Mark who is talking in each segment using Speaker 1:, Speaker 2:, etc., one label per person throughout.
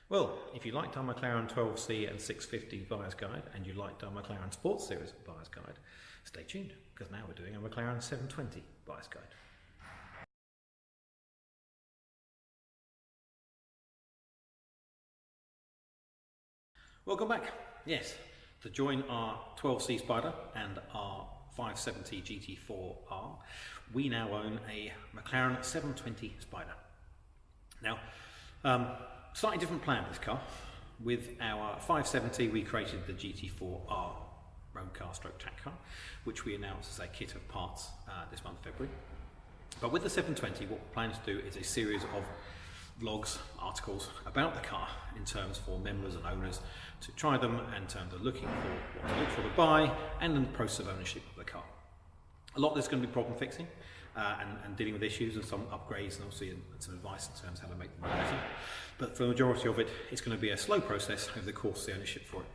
Speaker 1: Well, if you liked our McLaren 12C and 650 buyer's guide and you liked our McLaren Sports Series buyer's guide, stay tuned because now we're doing a McLaren 720 buyer's guide. Welcome back. Yes, to join our 12C Spider and our 570 GT4R, we now own a McLaren 720 Spider. Now, slightly different plan with this car. With our 570, we created the GT4R road car stroke track car, which we announced as a kit of parts this month, February. But with the 720, what we plan to do is a series of vlogs, articles about the car in terms for members and owners to try them and in terms of looking for what to look for to buy and in the process of ownership of the car. A lot of this is going to be problem fixing and dealing with issues and some upgrades and obviously some advice in terms of how to make them better. But for the majority of it, it's going to be a slow process over the course of the ownership for it.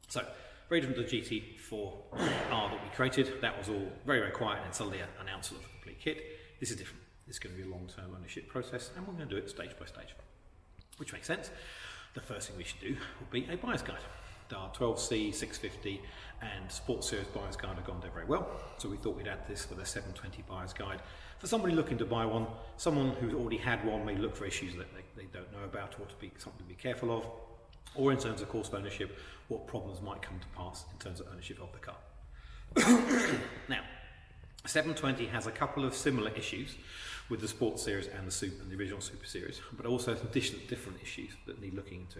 Speaker 1: So, very different to the GT4R that we created. That was all very, very quiet and suddenly announced as a complete kit. This is different. It's going to be a long-term ownership process and we're going to do it stage by stage, which makes sense. The first thing we should do will be a buyer's guide. Our 12C, 650 and Sports Series buyer's guide have gone down very well, so we thought we'd add this with a 720 buyer's guide for somebody looking to buy one, someone who's already had one may look for issues that they don't know about or to be something to be careful of, or in terms of course of ownership, what problems might come to pass in terms of ownership of the car. Now, 720 has a couple of similar issues with the Sports Series and the original Super Series, but also some different issues that need looking into.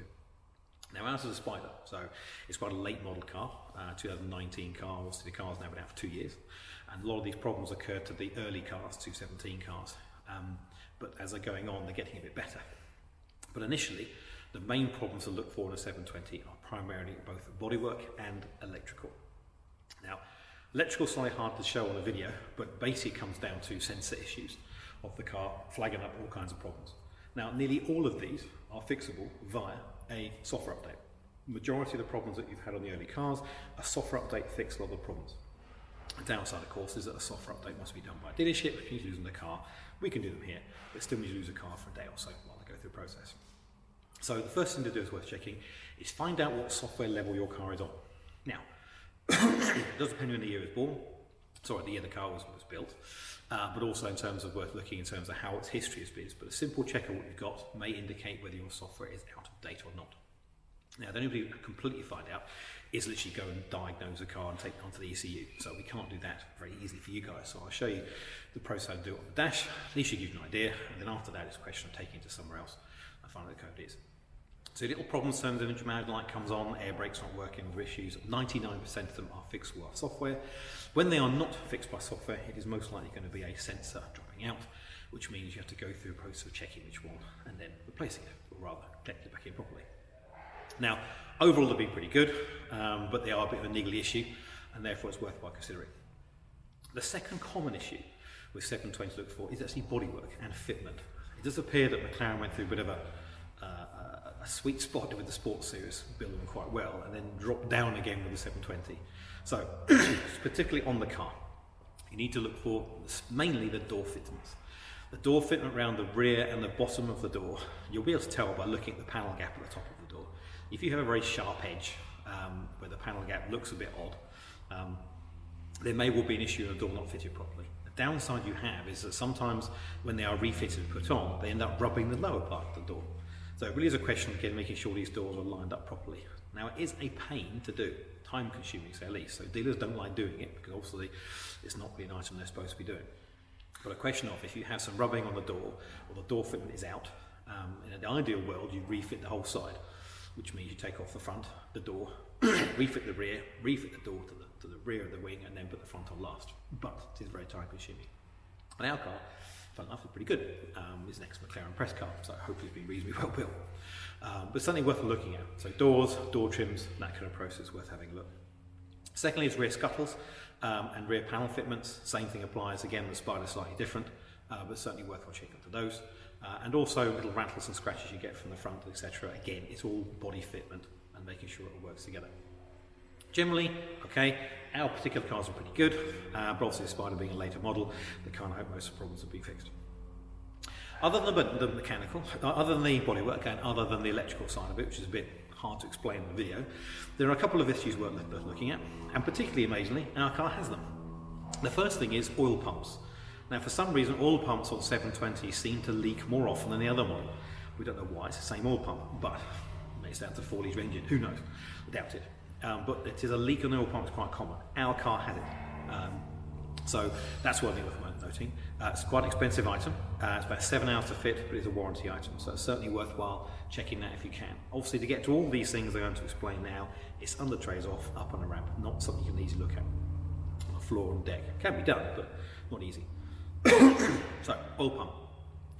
Speaker 1: Now, ours is a Spider, so it's quite a late model car, 2019 car. Obviously the car's now been out for 2 years, and a lot of these problems occurred to the early cars, 2017 cars, but as they're going on, they're getting a bit better. But initially, the main problems to look for in a 720 are primarily both bodywork and electrical. Now, electrical is slightly hard to show on a video, but basically comes down to sensor issues of the car, flagging up all kinds of problems. Now, nearly all of these are fixable via a software update. The majority of the problems that you've had on the early cars, a software update fixed a lot of the problems. The downside, of course, is that a software update must be done by a dealership. If you're using the car, we can do them here, but still need to use a car for a day or so while they go through the process. So the first thing to do is worth checking is find out what software level your car is on. Now, it does depend on the year it was born, sorry, the year the car was built, but also in terms of worth looking in terms of how its history has been. But a simple check of what you've got may indicate whether your software is out of date or not. Now, the only way to completely find out is literally go and diagnose a car and take it onto the ECU. So we can't do that very easily for you guys. So I'll show you the process how to do it on the dash. At least you give you an idea, and then after that it's a question of taking it to somewhere else and finding what the code is. So little problems, terms of engine manager light comes on, air brakes not working, other issues. 99% of them are fixable by software. When they are not fixed by software, it is most likely going to be a sensor dropping out, which means you have to go through a process of checking which one and then replacing it, or rather, connecting it back in properly. Now, overall they've been pretty good, but they are a bit of a niggly issue, and therefore it's worthwhile considering. The second common issue with 720 to look for is actually bodywork and fitment. It does appear that McLaren went through a bit of a sweet spot with the Sports Series, building them quite well, and then dropped down again with the 720. So, particularly on the car, you need to look for mainly the door fittings. The door fitment around the rear and the bottom of the door, you'll be able to tell by looking at the panel gap at the top of the door. If you have a very sharp edge where the panel gap looks a bit odd, there may well be an issue with the door not fitted properly. The downside you have is that sometimes when they are refitted and put on, they end up rubbing the lower part of the door. So it really is a question of making sure these doors are lined up properly. Now, it is a pain to do, time consuming to say the least, so dealers don't like doing it because obviously it's not really an item they're supposed to be doing. But a question of if you have some rubbing on the door or the door fitment is out, in an ideal world you refit the whole side, which means you take off the front, the door, refit the rear, refit the door to the rear of the wing and then put the front on last. But it is very time consuming. And our car, fun enough, is pretty good. It's next McLaren press car, so hopefully it's been reasonably well built. But something worth looking at. So doors, door trims, that kind of process worth having a look. Secondly is rear scuttles and rear panel fitments. Same thing applies. Again, the Spider's slightly different, but certainly worthwhile checking into those. And also little rattles and scratches you get from the front, etc. Again, it's all body fitment and making sure it all works together. Generally, okay, our particular cars are pretty good, but obviously the Spider being a later model, they can't hope most of the problems have been fixed. Other than the mechanical, other than the bodywork and other than the electrical side of it, which is a bit hard to explain in the video, there are a couple of issues worth looking at, and particularly amazingly, our car has them. The first thing is oil pumps. Now, for some reason, oil pumps on 720 seem to leak more often than the other model. We don't know why, it's the same oil pump, but it's down to 4-litre engine, who knows? I doubt it. But it is a leak on the oil pump is quite common. Our car has it. So that's one thing worth noting. It's quite an expensive item. It's about 7 hours to fit, but it's a warranty item, so it's certainly worthwhile checking that if you can. Obviously, to get to all these things I'm going to explain now, it's under trays off, up on a ramp, not something you can easily look at on the floor and deck. It can be done, but not easy. So, oil pump.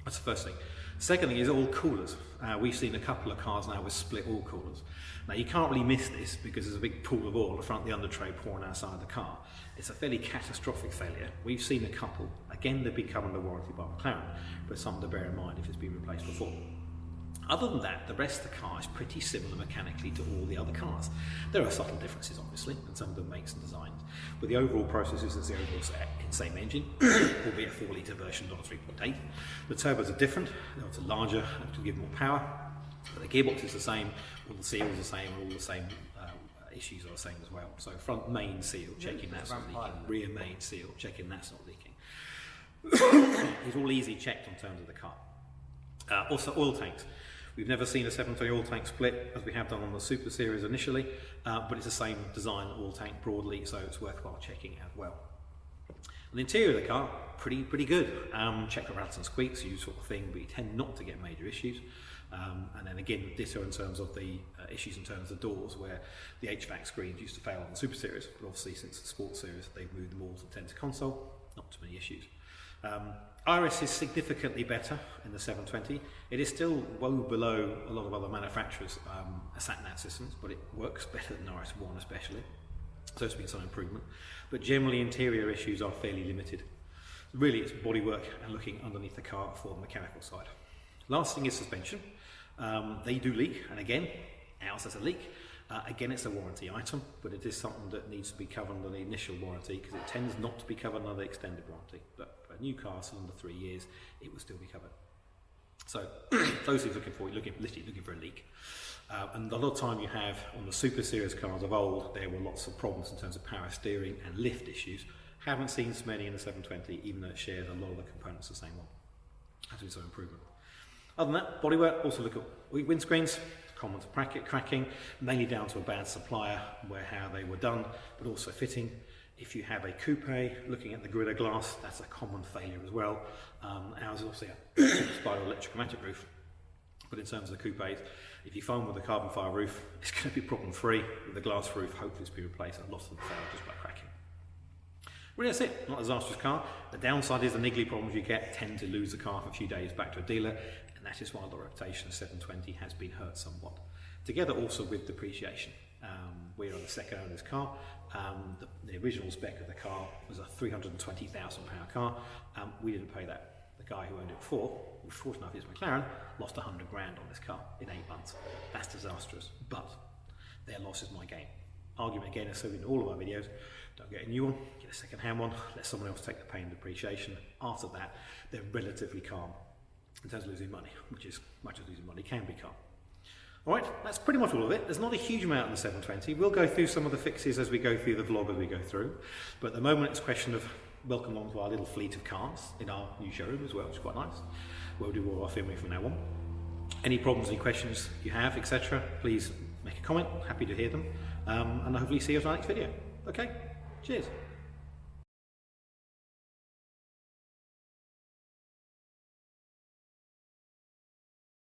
Speaker 1: That's the first thing. Second thing is oil coolers. We've seen a couple of cars now with split oil coolers. Now you can't really miss this because there's a big pool of oil in front of the under tray pouring outside the car. It's a fairly catastrophic failure. We've seen a couple. Again, they've been covered under warranty by McLaren, but something to bear in mind if it's been replaced before. Other than that, the rest of the car is pretty similar mechanically to all the other cars. There are subtle differences, obviously, in some of the makes and designs, but the overall process is the overall same engine, albeit a 4-litre version, not a 3.8. The turbos are different, they're larger to give more power, but the gearbox is the same, all the seals are the same, all the same issues are the same as well. So front main seal, checking that's not leaking, rear main seal, checking that's not leaking. It's all easy checked in terms of the car. Also oil tanks. We've never seen a 720 oil tank split as we have done on the Super Series initially, but it's the same design oil tank broadly, so it's worthwhile checking as well. And the interior of the car, pretty good. Check the rattles and squeaks, usual sort of thing, but you tend not to get major issues. And then again, ditto in terms of the issues in terms of the doors, where the HVAC screens used to fail on the Super Series, but obviously since the Sports Series they've moved them all to center console, not too many issues. Iris is significantly better in the 720. It is still well below a lot of other manufacturers' sat-nav systems, but it works better than RS1 especially. So it's been some improvement. But generally interior issues are fairly limited. Really it's bodywork and looking underneath the car for the mechanical side. Last thing is suspension. They do leak, and again, ours has a leak. Again, it's a warranty item, but it is something that needs to be covered under the initial warranty because it tends not to be covered under the extended warranty. But for a new car still under 3 years, it will still be covered. So those things literally looking for a leak. And a lot of time you have on the Super Series cars of old, there were lots of problems in terms of power steering and lift issues. Haven't seen so many in the 720, even though it shares a lot of the components the same one. Has been some improvement. Other than that, bodywork, also look at windscreens. Common to cracking, mainly down to a bad supplier, where how they were done, but also fitting. If you have a coupe, looking at the griddle glass, that's a common failure as well. Ours is obviously a spiral electric magic roof, but in terms of the coupes, if you find with a carbon fibre roof, it's going to be problem free. With the glass roof, hopefully it's be replaced, and lots of them fail just by cracking. Really, that's it. Not a disastrous car. The downside is the niggly problems you get tend to lose the car for a few days back to a dealer. That is why the reputation of 720 has been hurt somewhat. Together also with depreciation. We are the second owner's car. The original spec of the car was a £320,000 car. We didn't pay that. The guy who owned it before, who was fortunate enough, is McLaren, lost 100 grand on this car in 8 months. That's disastrous, but their loss is my gain. Argument again, as so in all of our videos, don't get a new one, get a second-hand one, let someone else take the pain and depreciation. After that, they're relatively calm in terms of losing money, which is much as losing money can be calm. Alright, that's pretty much all of it. There's not a huge amount in the 720. We'll go through some of the fixes as we go through the vlog as we go through. But at the moment it's a question of welcome along to our little fleet of cars in our new showroom as well, which is quite nice. We'll do all our filming from now on. Any problems, any questions you have, etc., please make a comment. Happy to hear them. And hopefully see you in our next video. Okay, cheers.